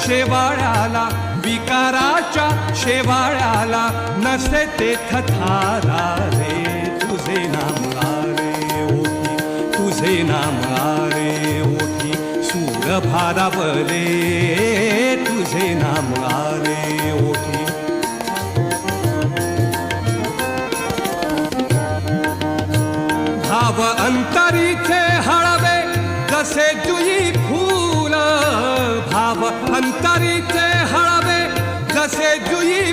शेवाळ्याला विकाराच्या शेवाळ्याला नसे ते थथारा रे तुझे नाम आरे ओठी तुझे नाम आरे ओठी सूर भारावले तुझे नाम आरे ओठी भाव अंतरीचे हळवे जसे जुई फूल भाव अंतरीचे हळवे जसे जुई